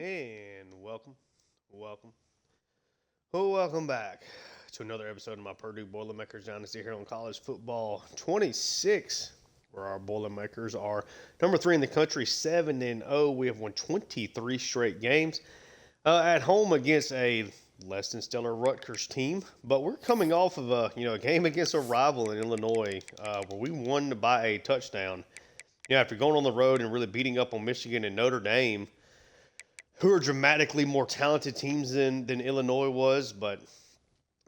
And welcome back to another episode of my Purdue Boilermakers Dynasty here on College Football 26, where our Boilermakers are number 3 in the country, 7-0. We have won 23 straight games at home against a less than stellar Rutgers team, but we're coming off of a game against a rival in Illinois where we won by a touchdown. After going on the road and really beating up on Michigan and Notre Dame, who are dramatically more talented teams than Illinois was, but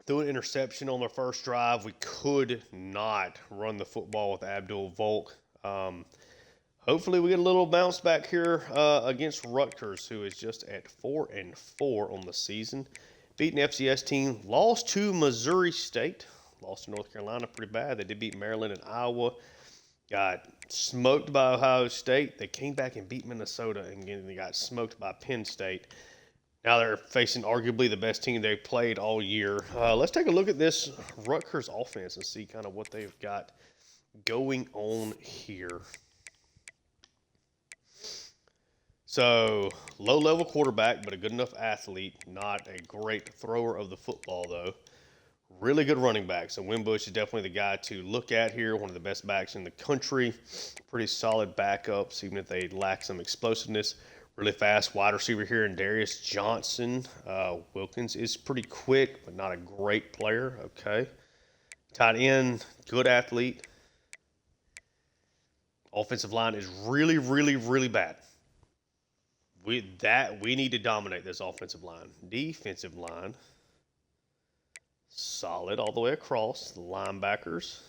through an interception on their first drive, we could not run the football with Abdul Volk. Hopefully we get a little bounce back here against Rutgers, who is just at 4-4 on the season. Beating FCS team, lost to Missouri State, lost to North Carolina pretty bad. They did beat Maryland and Iowa. Got smoked by Ohio State. They came back and beat Minnesota, and again, they got smoked by Penn State. Now they're facing arguably the best team they've played all year. Let's take a look at this Rutgers offense and see kind of what they've got going on here. So, low-level quarterback, but a good enough athlete. Not a great thrower of the football, though. Really good running back. So Wimbush is definitely the guy to look at here. One of the best backs in the country. Pretty solid backups, even if they lack some explosiveness. Really fast wide receiver here in Darius Johnson. Wilkins is pretty quick, but not a great player. Okay. Tight end, good athlete. Offensive line is really, really, really bad. We need to dominate this offensive line. Defensive line, solid all the way across. The linebackers,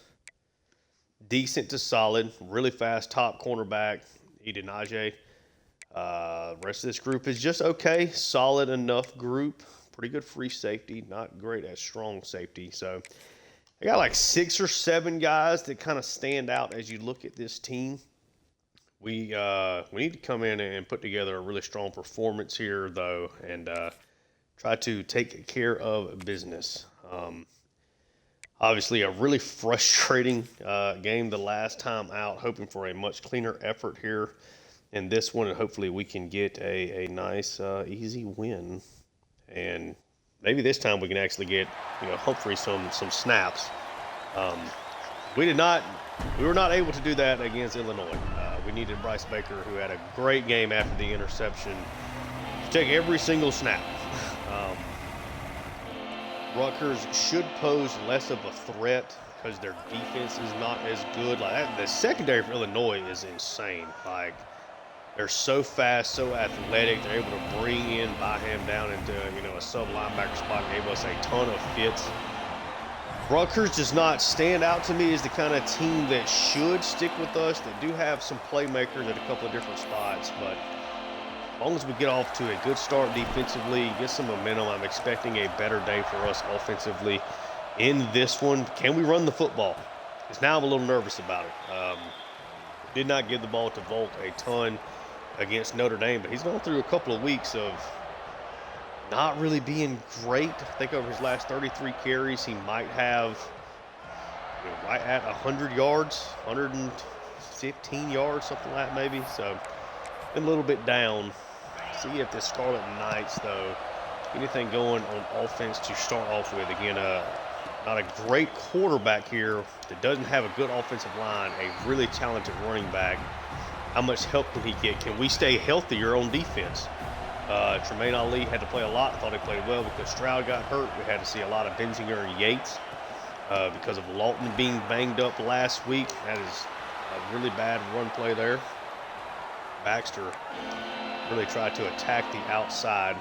decent to solid. Really fast top cornerback, Idinaje. Rest of this group is just okay. Solid enough group. Pretty good free safety. Not great at strong safety. So I got like 6 or 7 guys that kind of stand out as you look at this team. We need to come in and put together a really strong performance here, though, and try to take care of business. Obviously, a really frustrating game the last time out. Hoping for a much cleaner effort here in this one, and hopefully we can get a nice, easy win. And maybe this time we can actually get, hopefully some snaps. We were not able to do that against Illinois. We needed Bryce Baker, who had a great game after the interception, to take every single snap. Rutgers should pose less of a threat because their defense is not as good. The secondary for Illinois is insane. They're so fast, so athletic. They're able to bring in Byham down into a sub linebacker spot and gave us a ton of fits. Rutgers does not stand out to me as the kind of team that should stick with us. They do have some playmakers at a couple of different spots, but as long as we get off to a good start defensively, get some momentum, I'm expecting a better day for us offensively in this one. Can we run the football? Because now I'm a little nervous about it. Did not give the ball to Volk a ton against Notre Dame, but he's gone through a couple of weeks of not really being great. I think over his last 33 carries, he might have right at 100 yards, 115 yards, something like that maybe. So been a little bit down. See if the Scarlet Knights, though, anything going on offense to start off with. Again, not a great quarterback here that doesn't have a good offensive line, a really talented running back. How much help can he get? Can we stay healthier on defense? Tremaine Ali had to play a lot. I thought he played well because Stroud got hurt. We had to see a lot of Benzinger and Yates because of Lawton being banged up last week. That is a really bad run play there. Baxter really tried to attack the outside.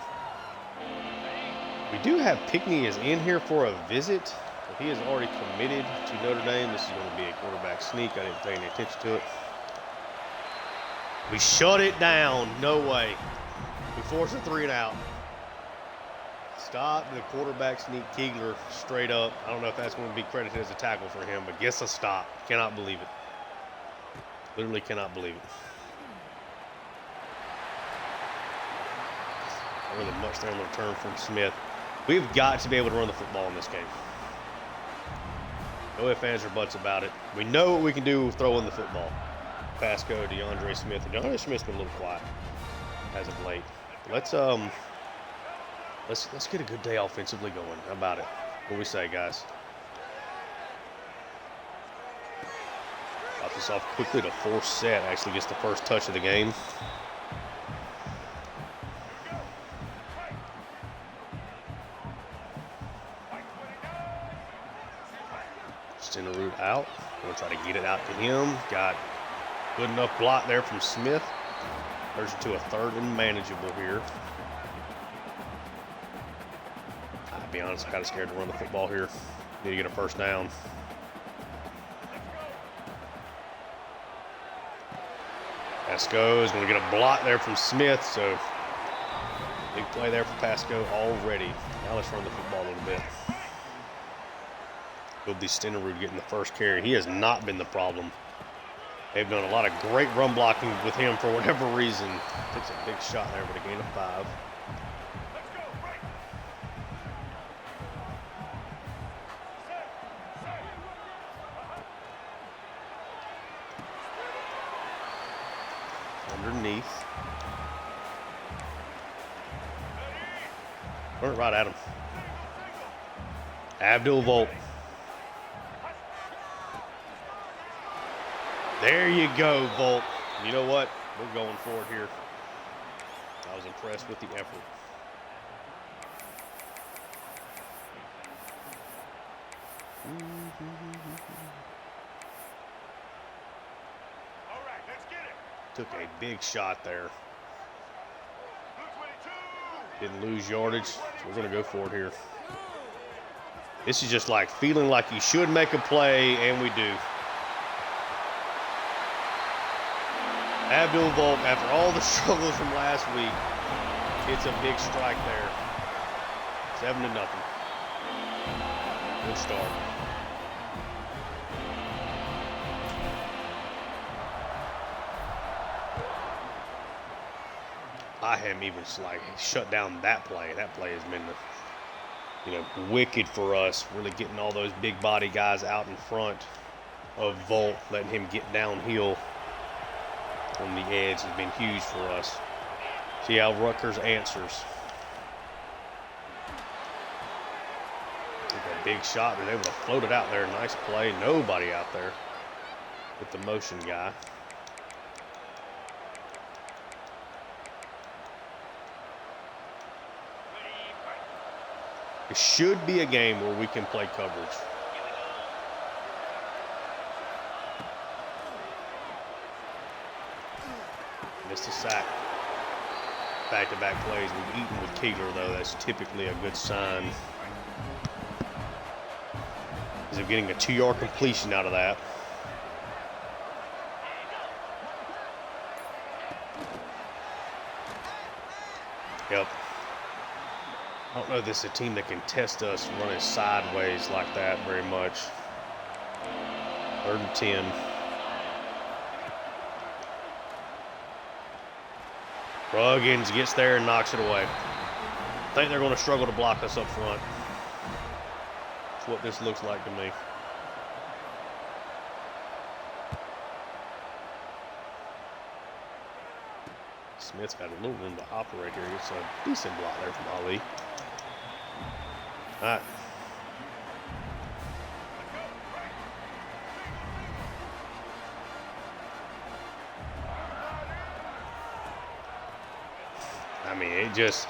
We do have Pickney is in here for a visit, but he is already committed to Notre Dame. This is going to be a quarterback sneak. I didn't pay any attention to it. We shut it down. No way. We forced a 3-and-out. Stop the quarterback sneak. Keegler straight up. I don't know if that's going to be credited as a tackle for him, but gets a stop. Cannot believe it. Literally cannot believe it. Really much there on the return from Smith. We've got to be able to run the football in this game. No ifs, ands, or buts about it. We know what we can do throwing the football. Pasco, DeAndre Smith. DeAndre Smith's been a little quiet as of late. Let's get a good day offensively going. How about it? What do we say, guys? Got this off quickly to force set. Actually gets the first touch of the game. Route out. We'll try to get it out to him. Got good enough block there from Smith. There's to a 3rd and manageable here. I'll be honest, I'm kind of scared to run the football here. Need to get a first down. Pasco is going to get a block there from Smith, so big play there for Pasco already. Now let's run the football a little bit. It'll be Stenerud getting the first carry. He has not been the problem. They've done a lot of great run blocking with him for whatever reason. Takes a big shot there, but a gain of 5. Underneath. Run it right at him. Abdul Volt. There you go, Volt. You know what? We're going for it here. I was impressed with the effort. All right, let's get it. Took a big shot there. Didn't lose yardage, so we're going to go for it here. This is just like feeling like you should make a play, and we do. Abdul Volk, after all the struggles from last week, hits a big strike there. 7-0. Good start. I haven't even like shut down that play. That play has been, wicked for us. Really getting all those big body guys out in front of Volt, letting him get downhill on the edge has been huge for us. See how Rutgers answers. Took a big shot. They're able to float it out there. Nice play. Nobody out there with the motion guy. It should be a game where we can play coverage. Missed a sack. Back-to-back plays. We've eaten with Keeler, though. That's typically a good sign. Because of getting a 2-yard completion out of that. Yep. I don't know if this is a team that can test us running sideways like that very much. 3rd and 10. Ruggins gets there and knocks it away. I think they're going to struggle to block us up front. That's what this looks like to me. Smith's got a little room to operate here. It's a decent block there from Ali. All right. I mean, it just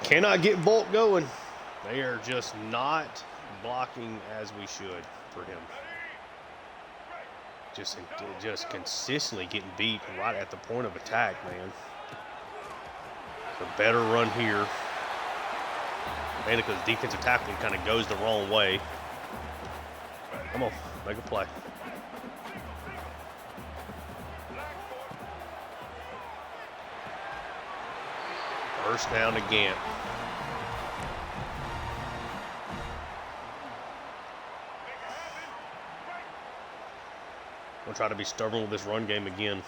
cannot get Volt going. They are just not blocking as we should for him. Just consistently getting beat right at the point of attack, man. A better run here. Mainly because defensive tackling kind of goes the wrong way. Come on, make a play. First down again. We'll try to be stubborn with this run game again.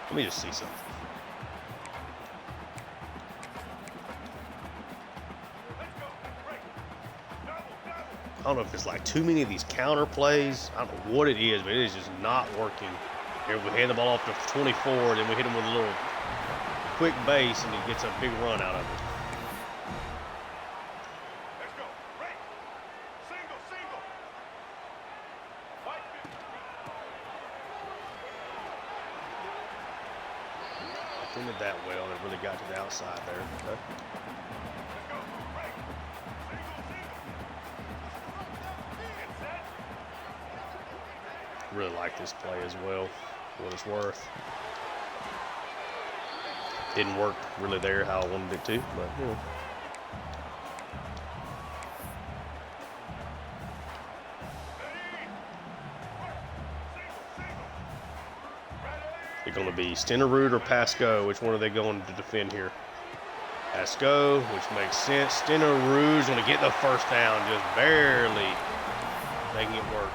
Let me just see something. don't know if it's like too many of these counter plays. I don't know what it is, but it is just not working. Here we hand the ball off to 24, then we hit him with a little quick base, and he gets a big run out of it. Let's go. Right. Single, single. White. Defended that well, and it really got to the outside there. Okay. Let's go. Right. Single, single. Get set. Really like this play as well, for what it's worth. Didn't work really there how I wanted it to, but you know. It's going to be Stenerud or Pasco. Which one are they going to defend here? Pasco, which makes sense. Stenerud's going to get the first down, just barely making it work.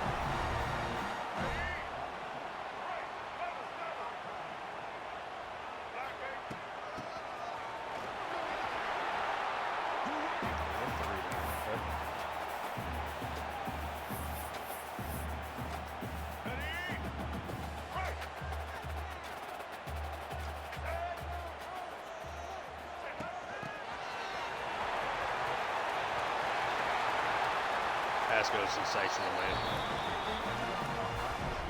Pasco's sensational, man.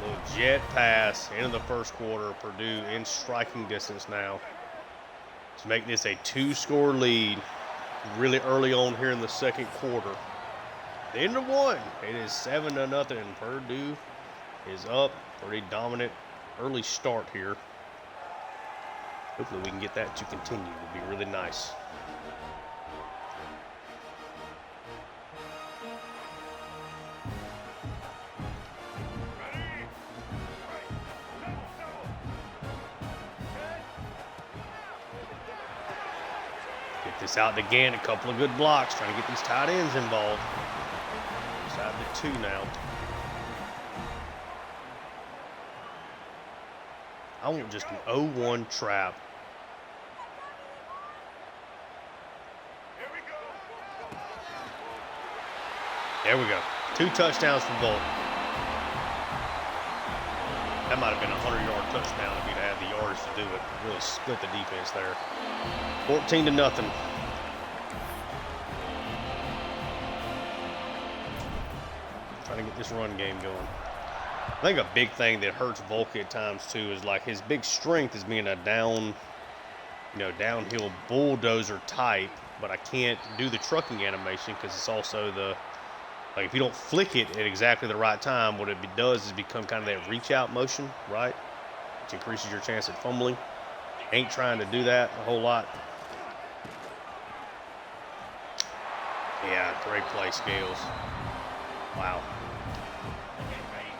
Little jet pass into the first quarter. Purdue in striking distance now to make this a 2-score lead really early on here in the second quarter. The end of one. It is 7-0. Purdue is up. Pretty dominant early start here. Hopefully we can get that to continue. It would be really nice. This out to Gant, a couple of good blocks, trying to get these tight ends involved. Inside the 2 now. I want just an 0-1 trap. Here we go. There we go. 2 touchdowns for Volk. That might have been a 100-yard touchdown if you'd had the yards to do it. Really split the defense there. 14-0. Trying to get this run game going. I think a big thing that hurts Volk at times too is like his big strength is being a downhill bulldozer type, but I can't do the trucking animation because it's also like if you don't flick it at exactly the right time, what it does is become kind of that reach out motion, right? Which increases your chance at fumbling. Ain't trying to do that a whole lot. Yeah, great play, Scales. Wow.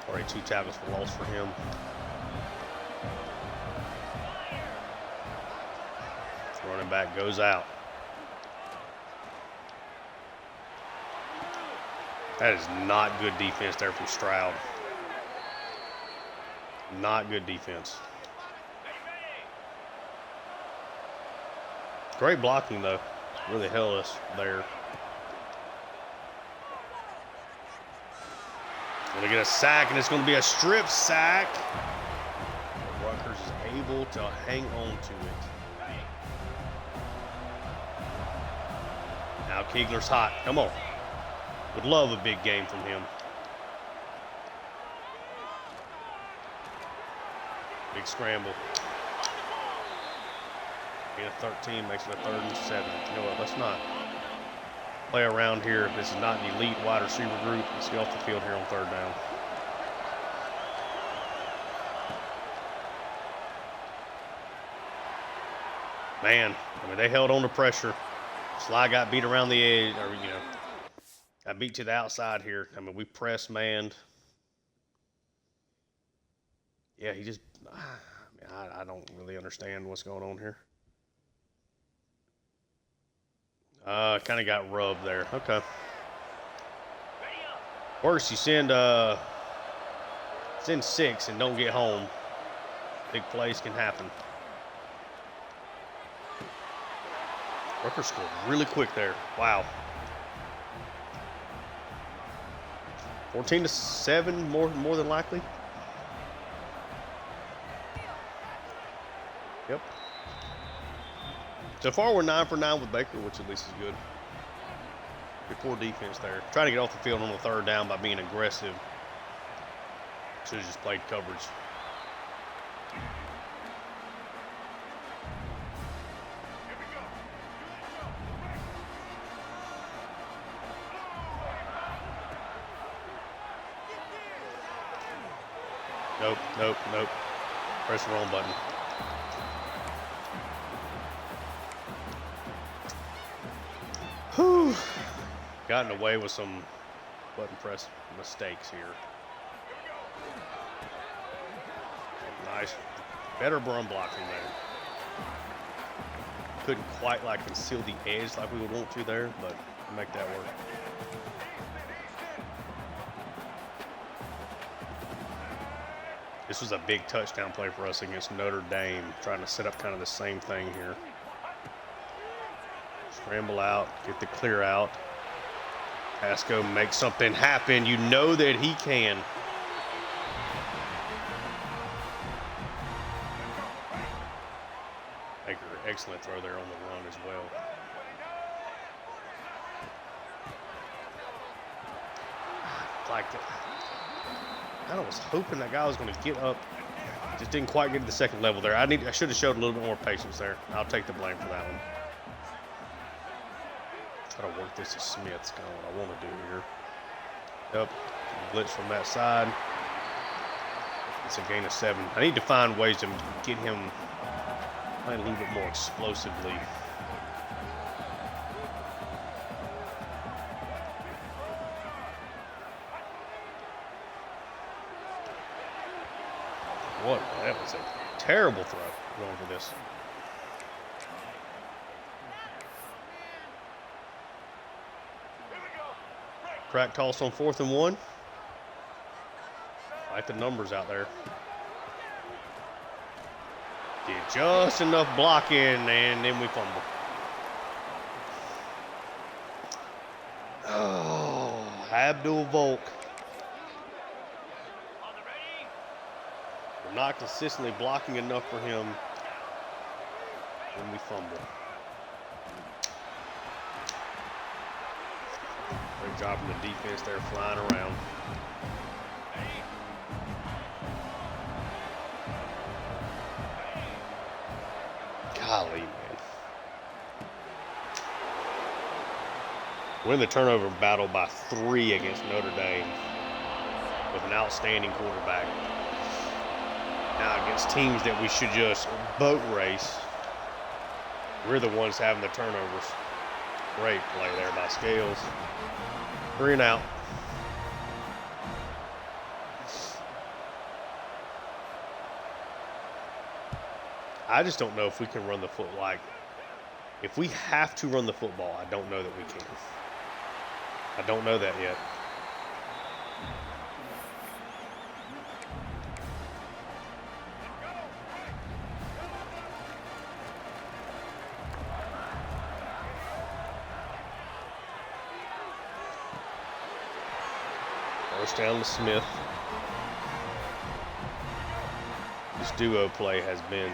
Already 2 tackles for loss for him. Running back goes out. That is not good defense there from Stroud. Not good defense. Great blocking, though. Really held us there. Going to get a sack, and it's going to be a strip sack. Rutgers is able to hang on to it. Now Kegler's hot. Come on. Would love a big game from him. Big scramble. Get a 13, makes it a 3rd and 7. You know what? Let's not play around here. This is not an elite wide receiver group. Let's get off the field here on 3rd down. Man, I mean, they held on to pressure. Sly got beat around the edge, or, got beat to the outside here. I mean, we press manned. Yeah, he just, I don't really understand what's going on here. Kind of got rubbed there. Okay. Worse, you send 6 and don't get home. Big plays can happen. Rutgers scored really quick there. Wow. 14-7, more than likely. Yep. So far, we're 9 for 9 with Baker, which at least is good. Good poor defense there. Trying to get off the field on the third down by being aggressive. Should have just played coverage. Nope. Press the wrong button. Whew. Gotten away with some button press mistakes here. Nice. Better run blocking there. Couldn't quite like conceal the edge like we would want to there, but make that work. This was a big touchdown play for us against Notre Dame, trying to set up kind of the same thing here. Scramble out, get the clear out. Pasco makes something happen. You know that he can. Baker, excellent throw there on the run as well. Like that. I was hoping that guy was going to get up. Just didn't quite get to the second level there. I should have showed a little bit more patience there. I'll take the blame for that one. Try to work this to Smith. That's kind of what I want to do here. Yep. Blitz from that side. It's a gain of 7. I need to find ways to get him playing a little bit more explosively. That was a terrible throw going for this. Crack toss on 4th and 1. Like the numbers out there. Did just enough blocking, and then we fumble. Oh, Abdul Volk. We're not consistently blocking enough for him when we fumble. Great job from the defense there, flying around. Golly, man. We're in the turnover battle by 3 against Notre Dame with an outstanding quarterback. Now against teams that we should just boat race, we're the ones having the turnovers. Great play there by Scales. 3 and out. I just don't know if we can run the foot like, if we have to run the football, I don't know that we can. I don't know that yet. First down to Smith. This duo play has been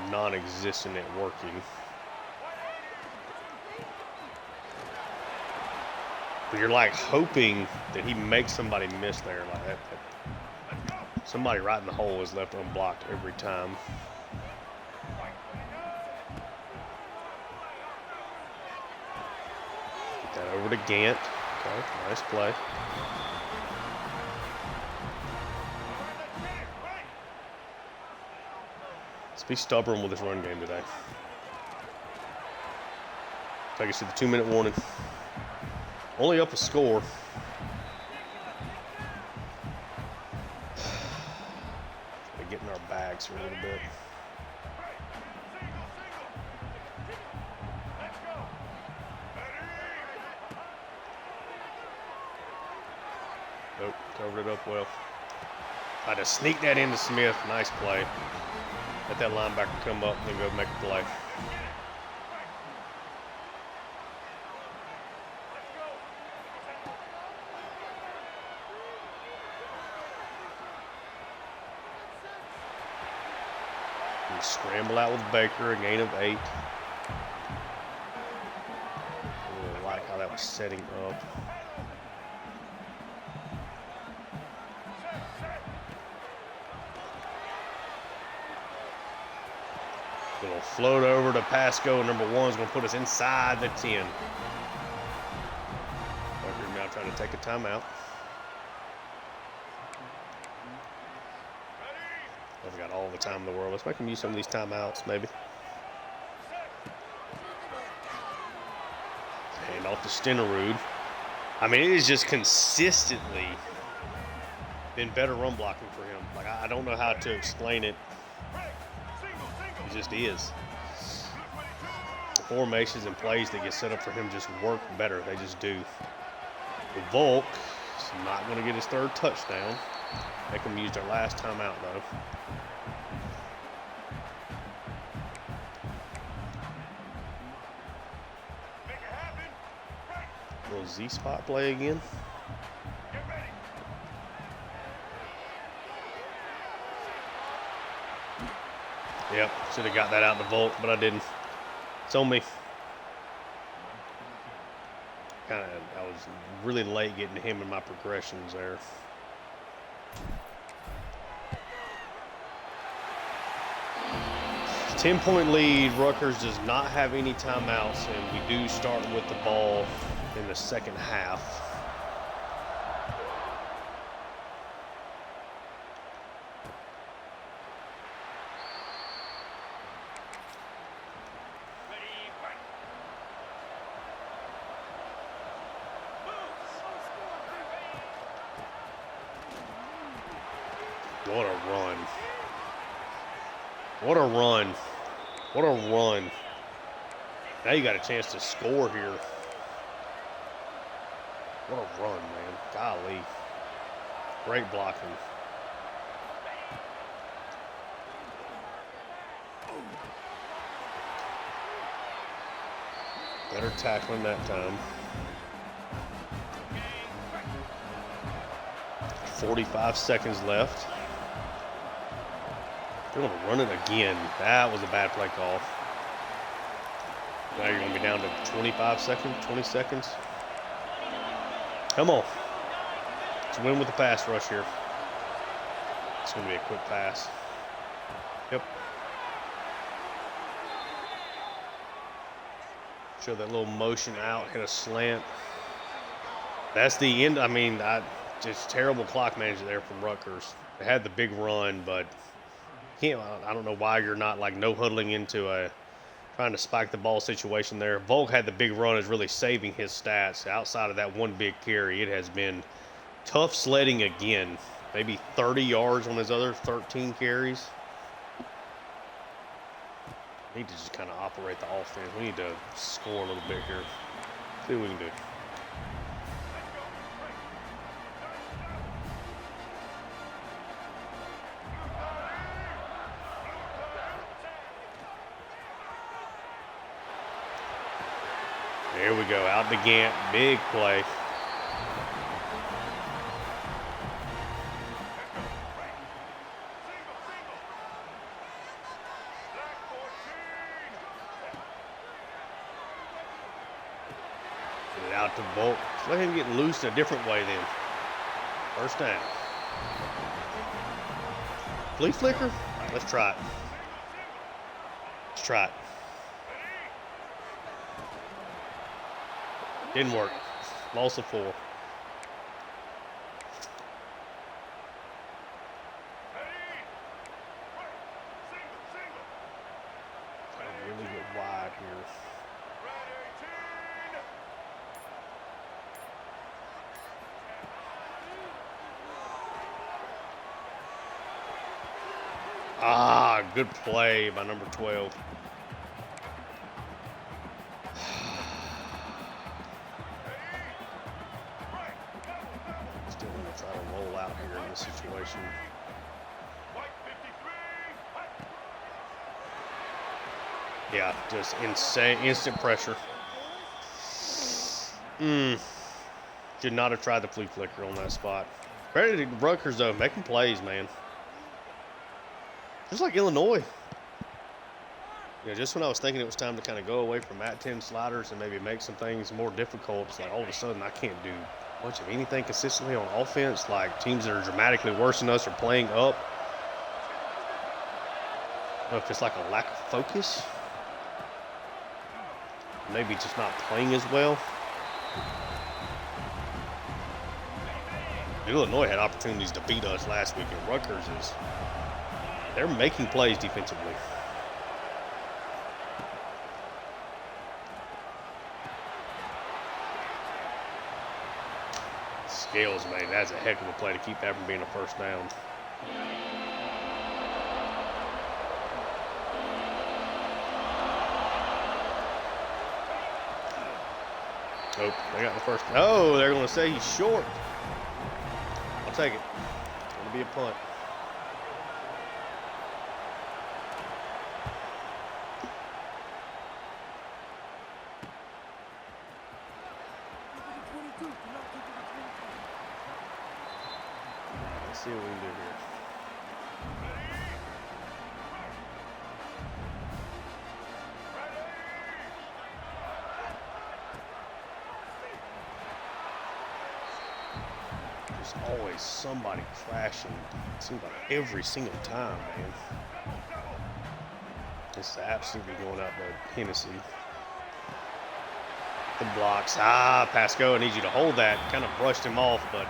non-existent at working. But you're like hoping that he makes somebody miss there like that. Somebody right in the hole is left unblocked every time. Get that over to Gant. Okay, nice play. Let's be stubborn with this run game today. Take us to the 2-minute warning. Only up a score. We're getting our bags for a little bit. Nope, covered it up well. Tried to sneak that into Smith. Nice play. Let that linebacker come up and go make a play. And scramble out with Baker, a gain of 8. I really like how that was setting up. Little float over to Pasco. Number 1 is going to put us inside the 10. Baker now trying to take a timeout. I've got all the time in the world. Let's make them use some of these timeouts, maybe. Hand off to Stenerud. I mean, it has just consistently been better run blocking for him. Like, I don't know how to explain it. It just is. The formations and plays that get set up for him just work better. They just do. With Volk, he's not going to get his 3rd touchdown. They can use their last timeout, though. Little Z-spot play again. Yep, should have got that out the Volk, but I didn't. It's on me. I was really late getting to him in my progressions there. Ten-point lead. Rutgers does not have any timeouts, and we do start with the ball in the second half. What a run. What a run. What a run. Now you got a chance to score here. What a run, man. Golly. Great blocking. Better tackling that time. 45 seconds left. They're going to run it again. That was a bad play call. Now you're going to be down to 25 seconds, 20 seconds. Come on. Let's win with the pass rush here. It's going to be a quick pass. Yep. Show that little motion out, hit a slant. That's the end. I mean, just terrible clock management there from Rutgers. They had the big run, but I don't know why you're not like no huddling into a trying to spike the ball situation there. Volk had the big run, is really saving his stats. Outside of that one big carry, it has been tough sledding again. Maybe 30 yards on his other 13 carries. We need to just kind of operate the offense. We need to score a little bit here. See what we can do. There we go, out the Gant, big play. Get it out to Volk. Let him get loose in a different way then. First down. Flea flicker? Let's try it. Let's try it. Didn't work. Loss of 4. Really get wide here. Ah, good play by number 12. Still going to try to roll out here in this situation. Yeah, just insane, instant pressure. Should not have tried the flea flicker on that spot. Credit to Rutgers though, making plays, man. Just like Illinois. Yeah, just when I was thinking it was time to kind of go away from @10 sliders and maybe make some things more difficult, it's like all of a sudden I can't do much of anything consistently on offense. Like teams that are dramatically worse than us are playing up. I don't know if it's like a lack of focus. Maybe just not playing as well. Illinois had opportunities to beat us last week, and Rutgers they're making plays defensively. Scales, man, that's a heck of a play to keep that from being a first down. Oh, they got the first. Oh, they're going to say he's short. I'll take it. It's going to be a punt. Let's see what we can do here. There's always somebody crashing. It seems like every single time, man. This is absolutely going out to Hennessy. The blocks. Pasco, I need you to hold that. Kind of brushed him off, but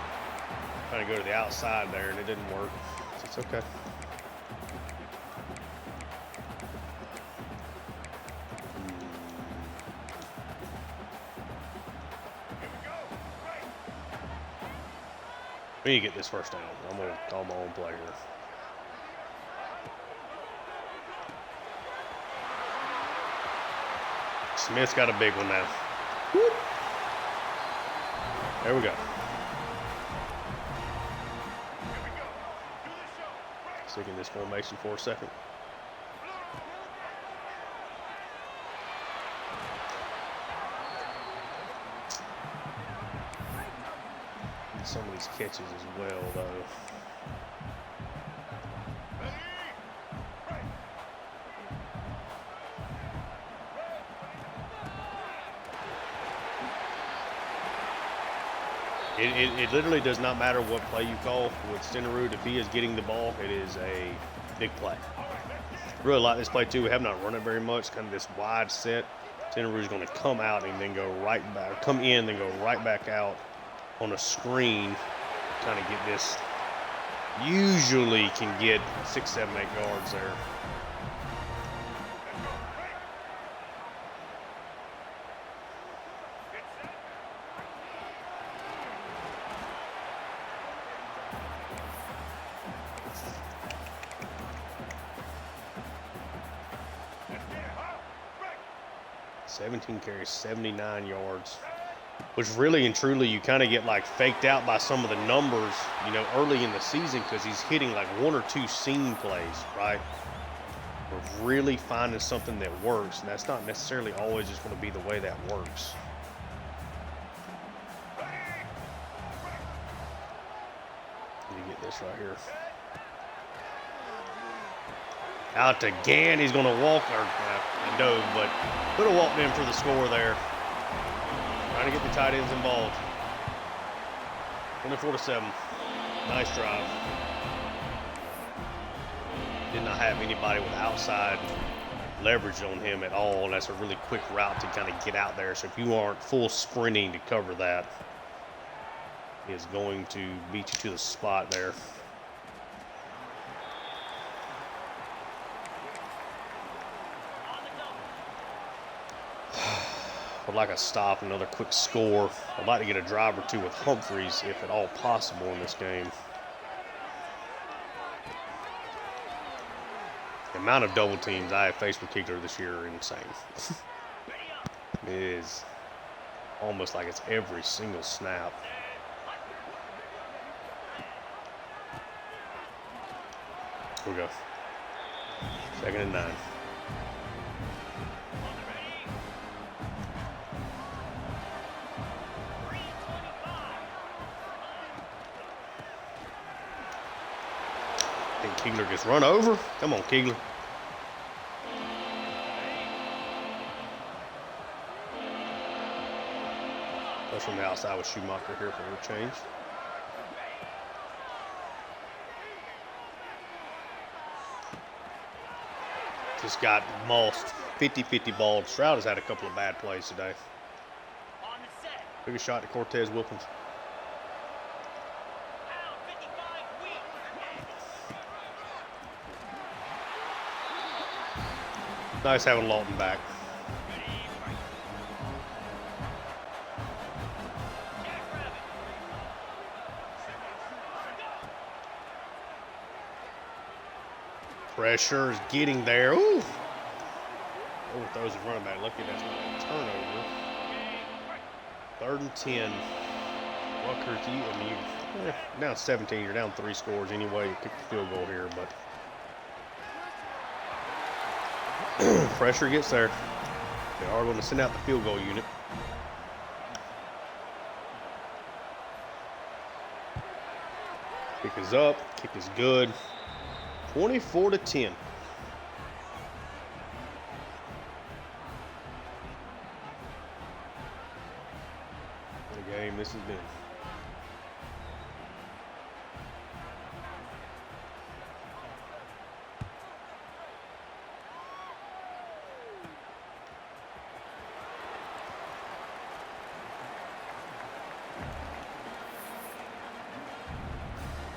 trying to go to the outside there, and it didn't work. So it's okay. We need to get this first down. I'm going to call my own play here. Smith's got a big one now. Whoop. There we go. Stick in this formation for a second. Some of these catches as well, though. It literally does not matter what play you call with Stenerud. If he is getting the ball, it is a big play. Really like this play, too. We have not run it very much, kind of this wide set. Stenerud is going to come out and then go right back, come in, then go right back out on a screen, kind of get this. Usually can get 6, 7, 8 yards there. $17 carries, 79 yards. Which really and truly you kind of get like faked out by some of the numbers, you know, early in the season because he's hitting like 1 or 2 seam plays, right? We're really finding something that works, and that's not necessarily always just going to be the way that works. Let me get this right here. Out to Gant, he's going to walk, or dove, but could have walked in for the score there. Trying to get the tight ends involved. 24-7. Nice drive. Did not have anybody with outside leverage on him at all. That's a really quick route to kind of get out there. So if you aren't full sprinting to cover that, he is going to beat you to the spot there. Would like a stop, another quick score. I'd like to get a drive or two with Humphreys, if at all possible, in this game. The amount of double teams I have faced with Kegler this year are insane. It is almost like it's every single snap. Here we go. 2nd and 9. Kegler gets run over. Come on, Kegler. Goes from the outside with Schumacher here for a change. Just got mossed 50-50 ball. Stroud has had a couple of bad plays today. Took a shot to Cortez Wilkins. Nice having Lawton back. Pressure is getting there. Ooh. Overthrows the running back. Lucky that's not a turnover. 3rd and 10. Rutgers, down 17. You're down 3 scores anyway. You kick the field goal here, but pressure gets there. They are going to send out the field goal unit. Kick is up. Kick is good. 24-10. What a game this has been.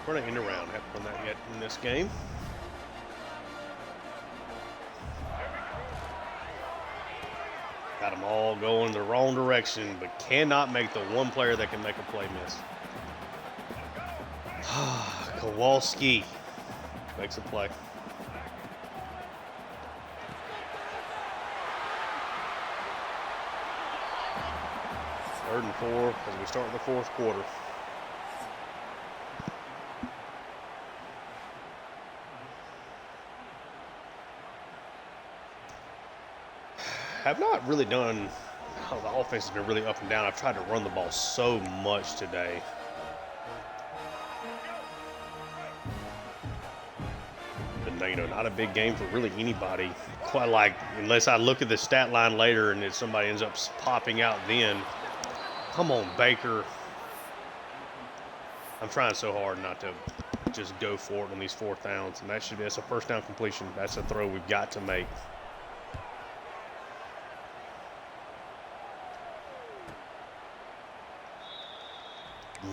We're not in around. Haven't done that yet in this game. Got them all going the wrong direction, but cannot make the one player that can make a play miss. Kowalski makes a play. Third and 4 as we start the 4th quarter. Have not really done, the offense has been really up and down. I've tried to run the ball so much today. But, not a big game for really anybody. Quite like, unless I look at the stat line later and if somebody ends up popping out then. Come on, Baker. I'm trying so hard not to just go for it on these 4th downs. And that's a first down completion. That's a throw we've got to make.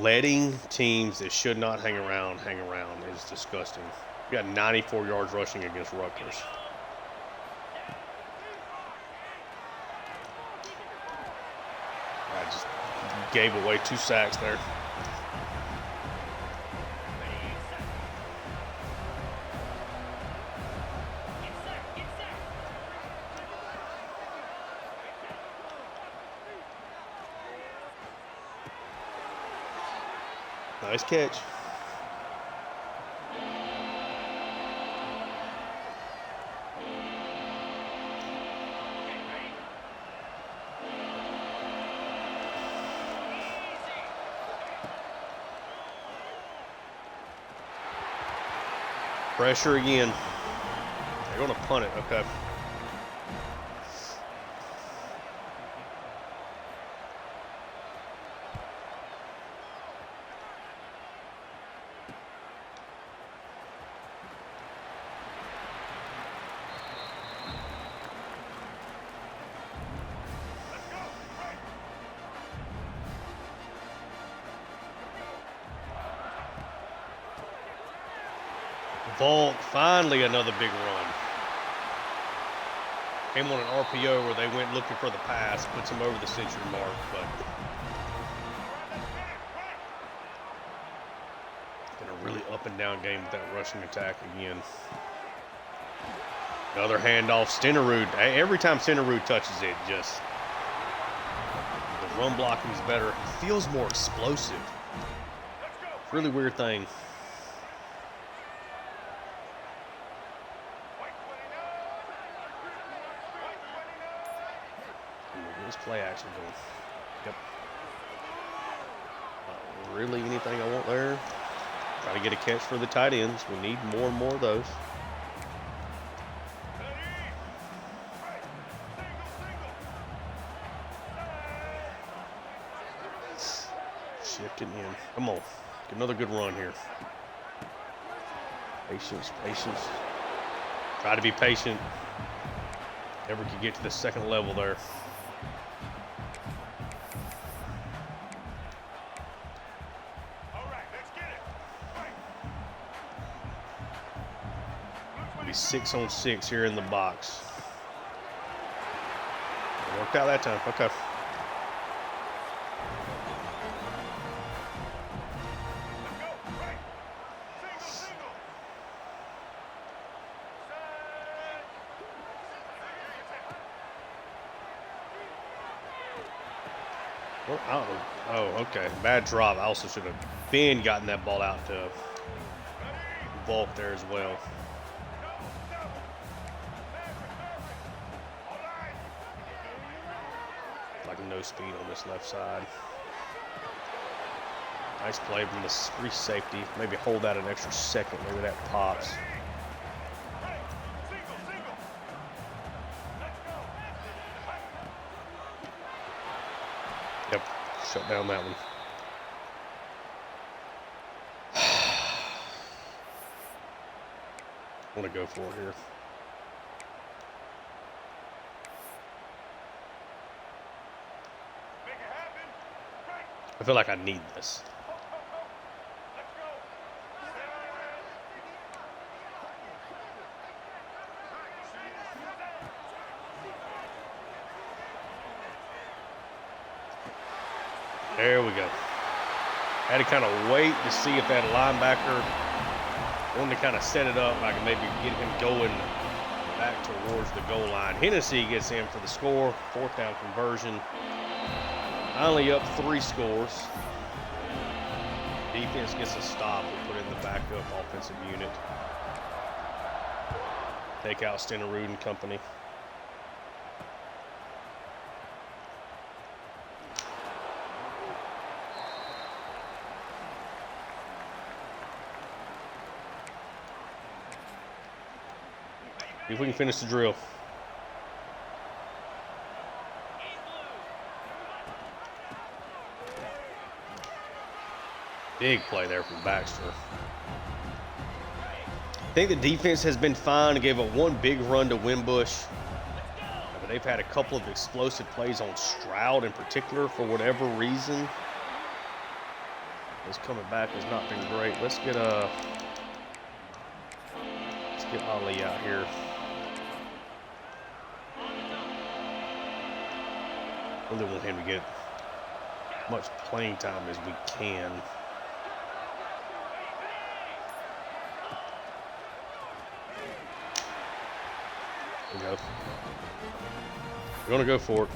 Letting teams that should not hang around is disgusting. We got 94 yards rushing against Rutgers. I just gave away 2 sacks there. Nice catch. Pressure again. They're going to punt it. Okay. Volk, finally another big run. Came on an RPO where they went looking for the pass, puts him over the century mark, but been a really up and down game with that rushing attack again. Another handoff, Stenerud. Every time Stenerud touches it, just the run blocking is better. He feels more explosive. Really weird thing. Play action going. Yep. Not really anything I want there. Try to get a catch for the tight ends. We need more and more of those. Shifting in. Come on. Get another good run here. Patience, patience. Try to be patient. Never could get to the second level there. All right, let's get it. It'll be 6-on-6 here in the box. It worked out that time. Okay. Well, oh, okay. Bad drop. I also should have been gotten that ball out to Volk there as well. Like no speed on this left side. Nice play from the free safety. Maybe hold that an extra second. Maybe that pops. Yep, shut down that one. I want to go for it here. I feel like I need this. There we go. Had to kind of wait to see if that linebacker wanted to kind of set it up. I can maybe get him going back towards the goal line. Hennessy gets in for the score. 4th down conversion. Finally up 3 scores. Defense gets a stop. We put in the backup offensive unit. Take out Stenerud and company. If we can finish the drill. Big play there from Baxter. I think the defense has been fine. They gave up one big run to Wimbush. But they've had a couple of explosive plays on Stroud in particular for whatever reason. His coming back has not been great. Let's get Ali out here. Really want him to get as much playing time as we can. There we go. We're gonna go for it.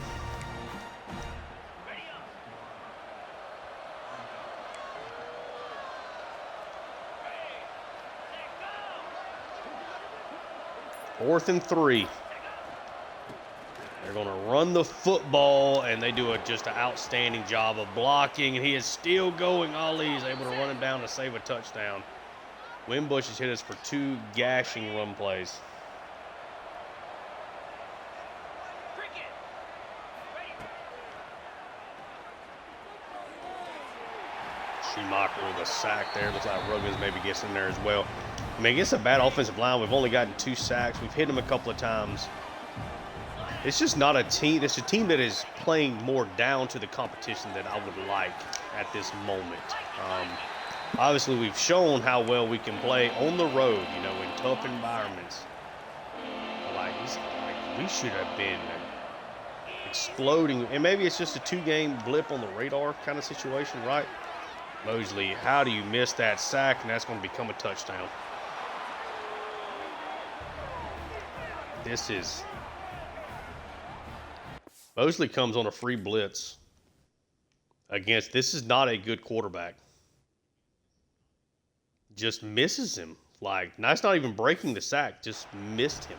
Fourth and 3. They're going to run the football, and they do just an outstanding job of blocking, and he is still going. Ali is able to run him down to save a touchdown. Wimbush has hit us for 2 gashing run plays. Schumacher with a sack there. Looks like Ruggins maybe gets in there as well. I mean, against a bad offensive line, we've only gotten 2 sacks. We've hit them a couple of times. It's just not a team. It's a team that is playing more down to the competition that I would like at this moment. Obviously, we've shown how well we can play on the road, you know, in tough environments. We should have been exploding. And maybe it's just a 2-game blip on the radar kind of situation, right? Mosley, how do you miss that sack? And that's going to become a touchdown. Mosley comes on a free blitz against, this is not a good quarterback. Just misses him. Like, that's not even breaking the sack, just missed him.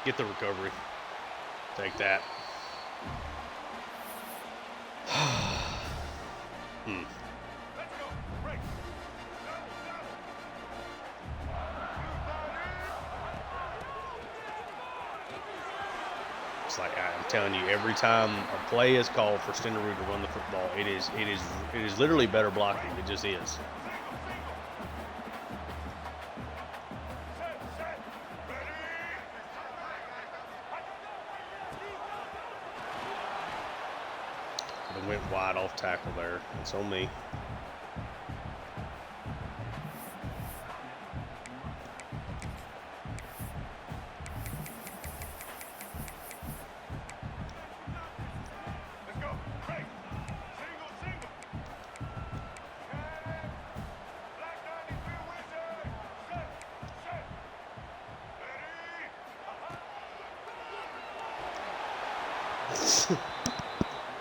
Get the recovery. Take that. It's like I'm telling you, every time a play is called for Stenderud to run the football, it is literally better blocking. It just is. It went wide off tackle there. It's on me.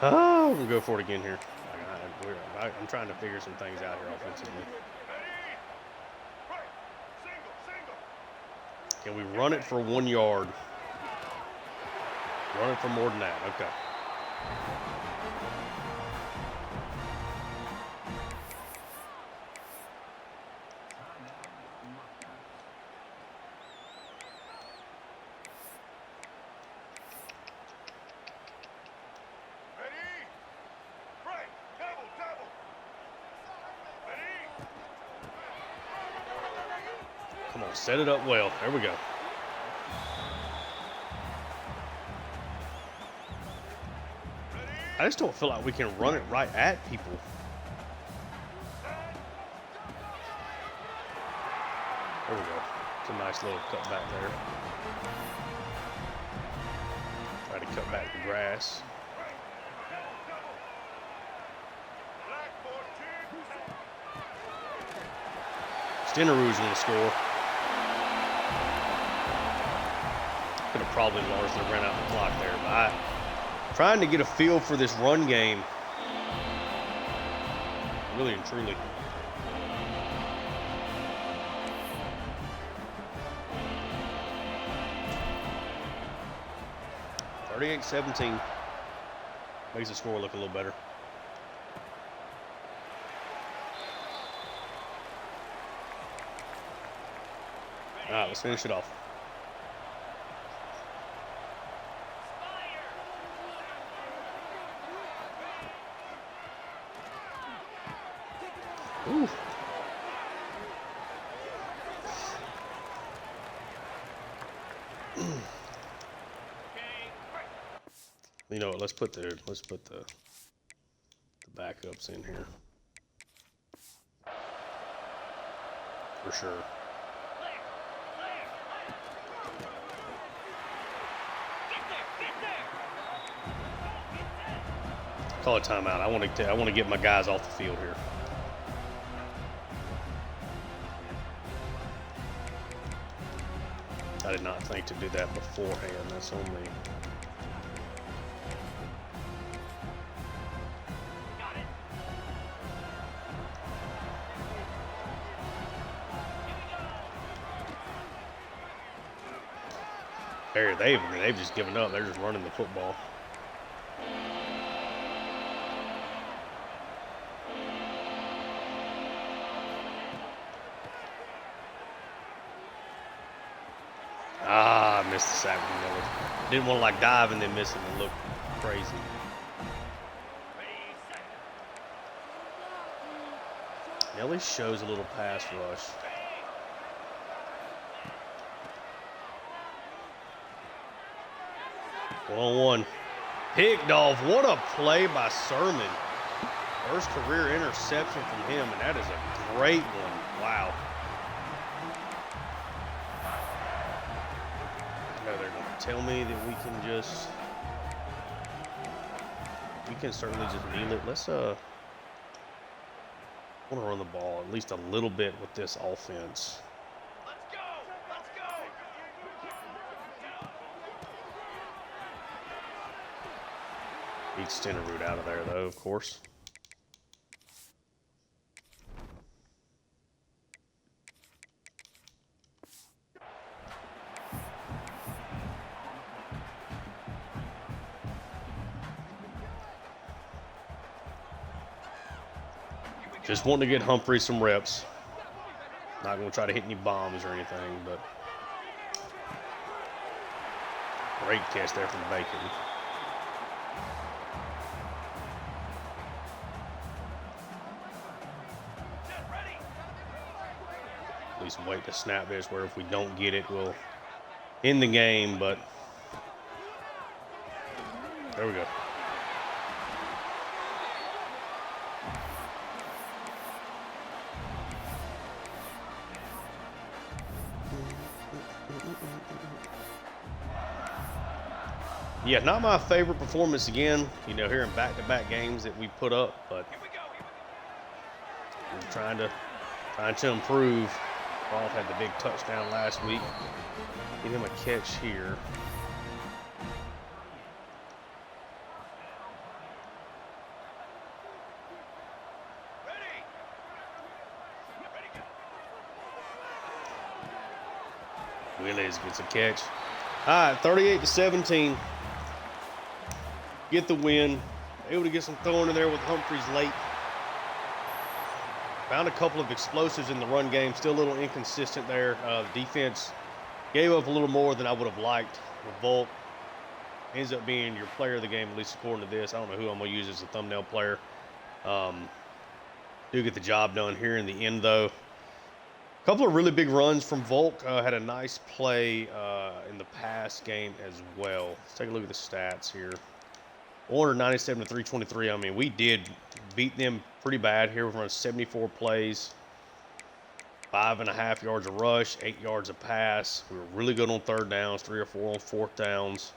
Oh, we'll go for it again here. I'm trying to figure some things out here offensively. Can we run it for 1 yard? Run it for more than that. Okay. Come on, set it up well. There we go. I just don't feel like we can run it right at people. There we go. It's a nice little cut back there. Try to cut back the grass. Stenderud's going to score. Could have probably largely ran out the clock there, but I'm trying to get a feel for this run game. Really and truly. (38-17) makes the score look a little better. All right, let's finish it off. Ooh. You know what? Let's put the backups in here for sure. Call a timeout. I want to get my guys off the field here. I did not think to do that beforehand. That's on me. There, they've just given up. They're just running the football. Ah, I missed the sack from Miller. Didn't want to like dive and then miss it and look crazy. Nelly shows a little pass rush. One-on-one. Picked off. What a play by Sermon. First career interception from him, and that is a great one. Wow. No, they're going to tell me that we can certainly just kneel it. Let's I want to run the ball at least a little bit with this offense. Beat Stenderud out of there, though, of course. Just wanting to get Humphrey some reps. Not going to try to hit any bombs or anything, but Great catch there from Bacon. At least wait to snap this, where if we don't get it, we'll end the game, but there we go. Yeah, not my favorite performance again, you know, here in back-to-back games that we put up, but we're trying to improve. Rolf had the big touchdown last week. Get him a catch here. Willis gets a catch. All right, 38-17. Get the win. Able to get some throwing in there with Humphreys late. Found a couple of explosives in the run game. Still a little inconsistent there. The defense gave up a little more than I would have liked. Volk ends up being your player of the game, at least according to this. I don't know who I'm going to use as a thumbnail player. Do get the job done here in the end, though. A couple of really big runs from Volk. Had a nice play in the pass game as well. Let's take a look at the stats here. 497 to 323. I mean, we did beat them pretty bad here. We've run 74 plays, 5.5 yards a rush, 8 yards a pass. We were really good on third downs, 3 or 4 on fourth downs.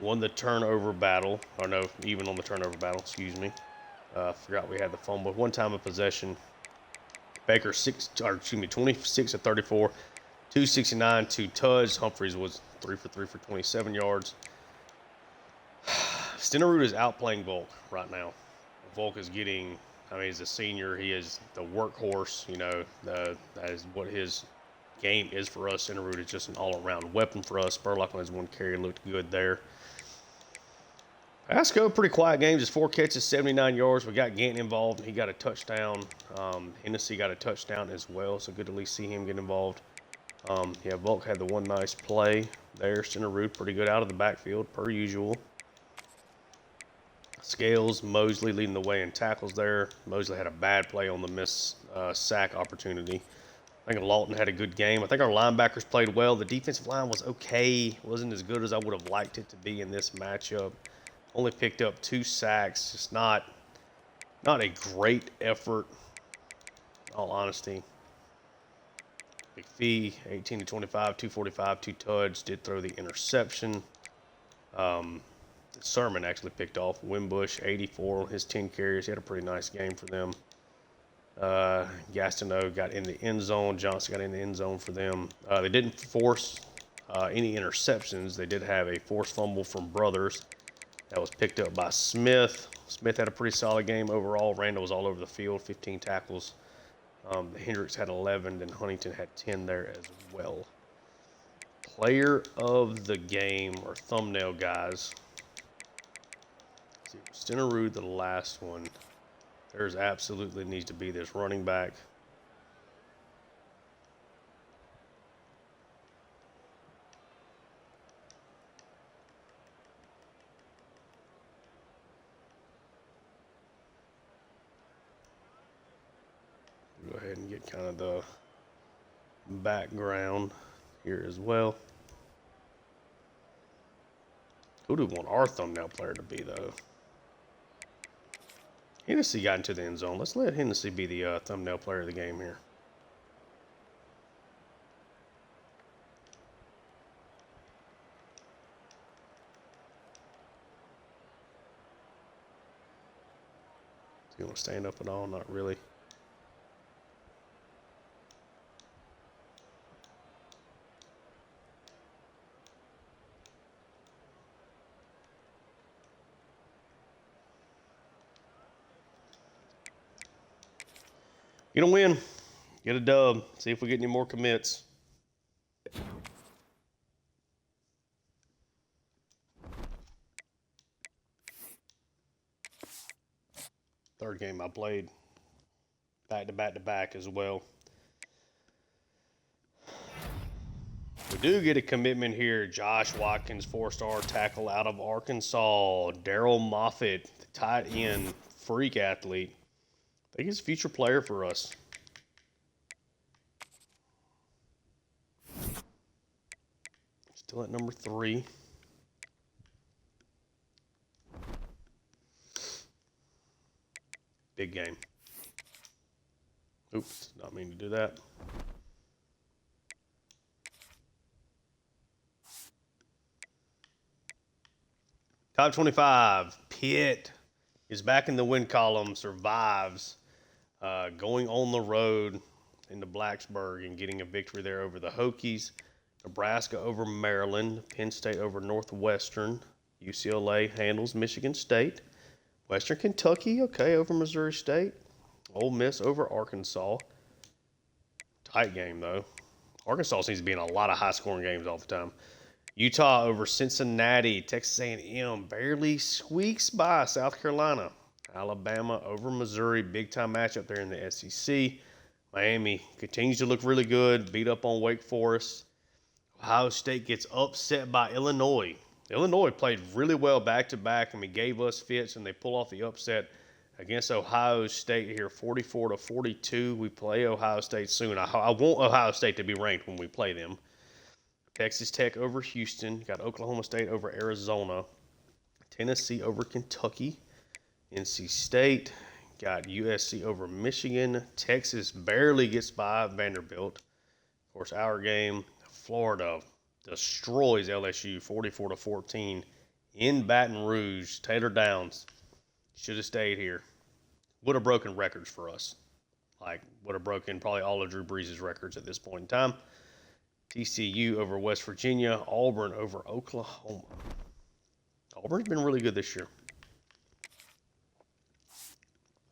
Won the turnover battle, or no, even on the turnover battle, excuse me. Forgot we had the fumble. One time of possession. Baker 26 of 34, 269, 2 touchdowns. Humphreys was 3 for 3 for 27 yards. Stenerud is outplaying Volk right now. Volk is getting, I mean, he's a senior. He is the workhorse, you know. That is what his game is for us. Stenerud is just an all-around weapon for us. Spurlock on his one carry looked good there. Pasco, pretty quiet game, just 4 catches, 79 yards. We got Ganton involved, and he got a touchdown. Hennessy got a touchdown as well, so good to at least see him get involved. Yeah, Volk had the one nice play there. Stenerud pretty good out of the backfield, per usual. Scales, Mosley leading the way in tackles there. Mosley had a bad play on the missed sack opportunity. I think Lawton had a good game. I think our linebackers played well. The defensive line was okay. Wasn't as good as I would have liked it to be in this matchup. Only picked up 2 sacks. Just not a great effort, in all honesty. McPhee, 18 to 25, 245, 2 touchdowns. Did throw the interception. Sermon actually picked off. Wimbush, 84 on his 10 carries. He had a pretty nice game for them. Gastineau got in the end zone. Johnson got in the end zone for them. They didn't force any interceptions. They did have a forced fumble from Brothers that was picked up by Smith. Smith had a pretty solid game overall. Randall was all over the field, 15 tackles. Hendricks had 11, and Huntington had 10 there as well. Player of the game, or thumbnail guys. Stenerud, the last one. There's absolutely needs to be this running back. Go ahead and get kind of the background here as well. Who do we want our thumbnail player to be, though? Hennessy got into the end zone. Let's let Hennessy be the thumbnail player of the game here. Is he going to stand up at all? Not really. Get a win. Get a dub. See if we get any more commits. Third game I played back to back as well. We do get a commitment here. Josh Watkins, 4-star tackle out of Arkansas. Daryl Moffitt, the tight end, freak athlete. I think he's a future player for us. Still at number 3. Big game. Oops, not mean to do that. Top 25, Pitt is back in the win column, survives, going on the road into Blacksburg and getting a victory there over the Hokies. Nebraska over Maryland, Penn State over Northwestern, UCLA handles Michigan State, Western Kentucky, okay, over Missouri State, Ole Miss over Arkansas. Tight game, though. Arkansas seems to be in a lot of high-scoring games all the time. Utah over Cincinnati. Texas A&M barely squeaks by South Carolina. Alabama over Missouri. Big-time matchup there in the SEC. Miami continues to look really good. Beat up on Wake Forest. Ohio State gets upset by Illinois. Illinois played really well back-to-back. Gave us fits, and they pull off the upset against Ohio State here, 44-42. We play Ohio State soon. I want Ohio State to be ranked when we play them. Texas Tech over Houston. Got Oklahoma State over Arizona. Tennessee over Kentucky. NC State. Got USC over Michigan. Texas barely gets by Vanderbilt. Of course, our game, Florida destroys LSU 44-14 in Baton Rouge. Taylor Downs should have stayed here. Would have broken records for us. Would have broken probably all of Drew Brees' records at this point in time. TCU over West Virginia. Auburn over Oklahoma. Auburn's been really good this year.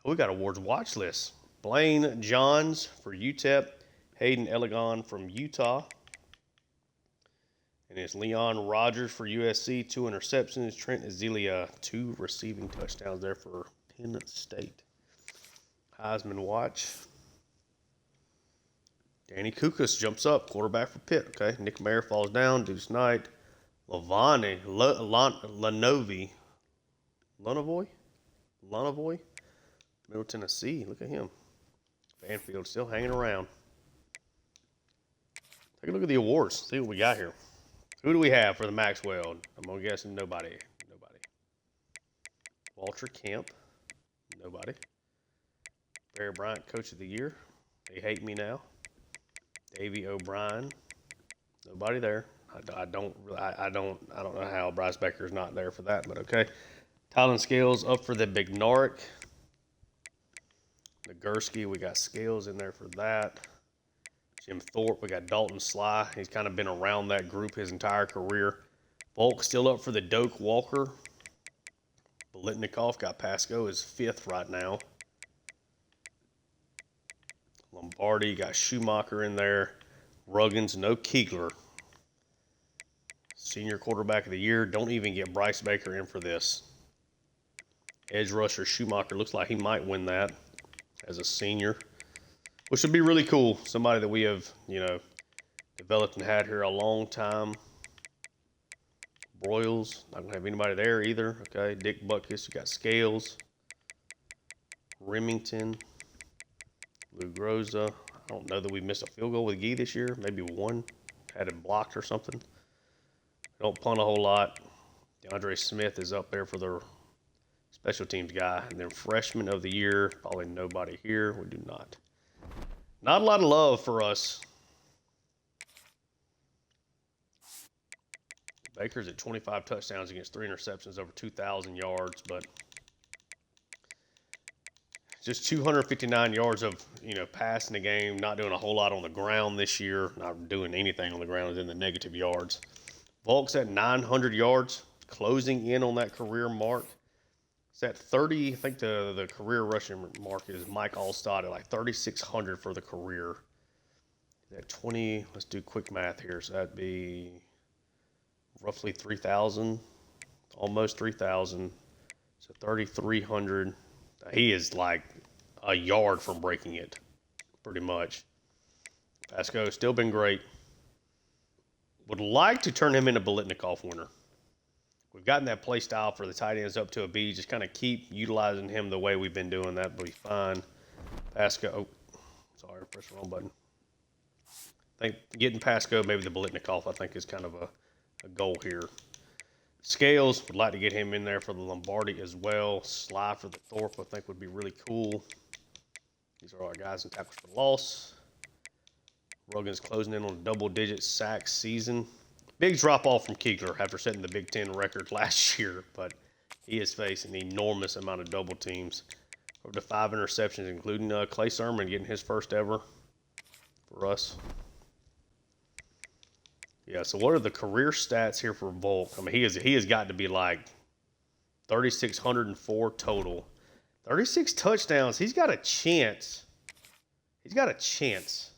We got awards watch list. Blaine Johns for UTEP. Hayden Elegon from Utah. And it's Leon Rogers for USC. 2 interceptions. Trent Azealia, 2 receiving touchdowns there for Penn State. Heisman watch. Danny Kukas jumps up, quarterback for Pitt. Okay, Nick Mayer falls down. Deuce Knight, Lanovoy, Middle Tennessee. Look at him. Banfield still hanging around. Take a look at the awards. See what we got here. Who do we have for the Maxwell? I'm gonna guess nobody. Walter Camp, nobody. Barry Bryant, Coach of the Year. They hate me now. Davey O'Brien, nobody there. I don't know how Bryce Becker's not there for that, but okay. Tylen Scales up for the Big Narc. Nagurski, we got Scales in there for that. Jim Thorpe, we got Dalton Sly. He's kind of been around that group his entire career. Volk still up for the Doak Walker. Bolitnikoff got Pasco is 5th right now. Lombardi, got Schumacher in there. Ruggins, no Keegler. Senior quarterback of the year. Don't even get Bryce Baker in for this. Edge rusher Schumacher looks like he might win that as a senior, which would be really cool. Somebody that we have, developed and had here a long time. Broyles, not going to have anybody there either. Okay, Dick Butkus, you got Scales. Remington. Lou Groza. I don't know that we missed a field goal with Gee this year. Maybe one. Had it blocked or something. Don't punt a whole lot. DeAndre Smith is up there for the special teams guy. And then freshman of the year, probably nobody here. We do not. Not a lot of love for us. Baker's at 25 touchdowns against 3 interceptions, over 2,000 yards, but just 259 yards of, passing the game, not doing a whole lot on the ground this year, not doing anything on the ground in the negative yards. Volk's at 900 yards, closing in on that career mark. It's at 30, I think the career rushing mark is Mike Allstott at 3,600 for the career. At 20, let's do quick math here, so that'd be roughly 3,000, almost 3,000, so 3,300. He is like a yard from breaking it, pretty much. Pasco's still been great. Would like to turn him into Biletnikoff winner. We've gotten that play style for the tight ends up to a B. Just kind of keep utilizing him the way we've been doing. That will be fine. Pasco. Oh, sorry, press the wrong button. I think getting Pasco, maybe the Biletnikoff, I think is kind of a goal here. Scales, would like to get him in there for the Lombardi as well. Sly for the Thorpe, I think would be really cool. These are our guys in tackles for loss. Rogan's closing in on a double-digit sack season. Big drop-off from Kegler after setting the Big Ten record last year, but he is facing an enormous amount of double teams. Over to 5 interceptions, including Clay Sermon getting his first ever for us. Yeah, so what are the career stats here for Volk? I mean, he has got to be like 3,604 total. 36 touchdowns. He's got a chance. He's got a chance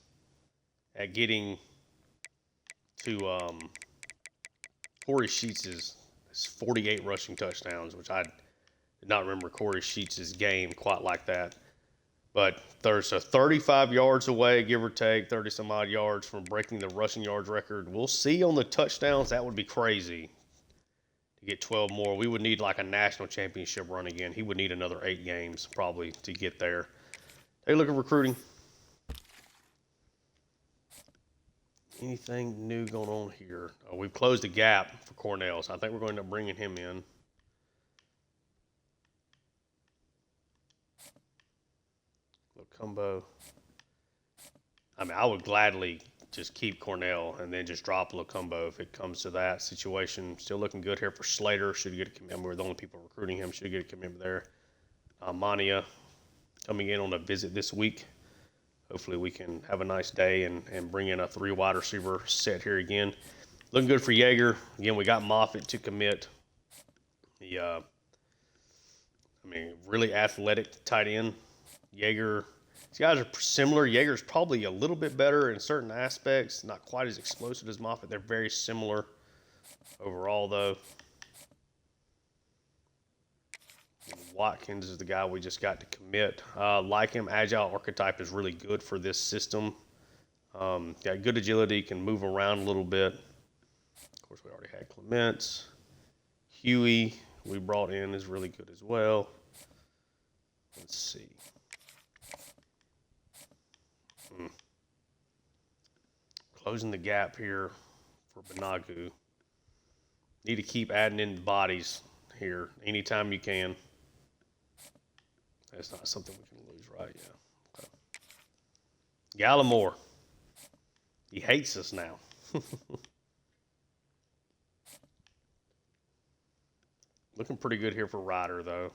at getting to Corey Sheets' 48 rushing touchdowns, which I did not remember Corey Sheets' game quite like that. But there's a 35 yards away, give or take, 30-some-odd yards from breaking the rushing yards record. We'll see on the touchdowns. That would be crazy to get 12 more. We would need like a national championship run again. He would need another 8 games probably to get there. Take a look at recruiting. Anything new going on here? Oh, we've closed the gap for Cornell, so I think we're going to end up bringing him in. Combo. I mean, I would gladly just keep Cornell and then just drop Lacumbo if it comes to that situation. Still looking good here for Slater. Should get a commitment. We're the only people recruiting him. Should get a commitment there. Mania coming in on a visit this week. Hopefully we can have a nice day and bring in a 3 wide receiver set here again. Looking good for Yeager. Again, we got Moffitt to commit. The, really athletic tight end. Yeager. These guys are similar. Yeager's probably a little bit better in certain aspects. Not quite as explosive as Moffitt. They're very similar overall, though. Watkins is the guy we just got to commit. Like him, agile archetype is really good for this system. Got good agility, can move around a little bit. Of course, we already had Clements. Huey, we brought in, is really good as well. Let's see. Closing the gap here for Banagu. Need to keep adding in bodies here anytime you can. That's not something we can lose, right? Yeah. Okay. Gallimore. He hates us now. Looking pretty good here for Ryder, though.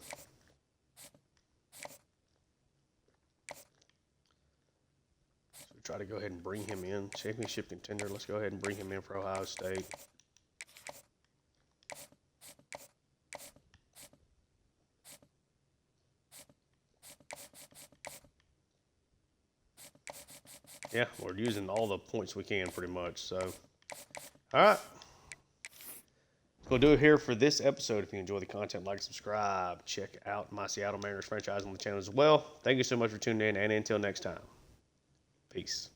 Try to go ahead and bring him in. Championship contender. Let's go ahead and bring him in for Ohio State. Yeah, we're using all the points we can pretty much. So, all right. We'll do it here for this episode. If you enjoy the content, like, subscribe. Check out my Seattle Mariners franchise on the channel as well. Thank you so much for tuning in, and until next time. Peace.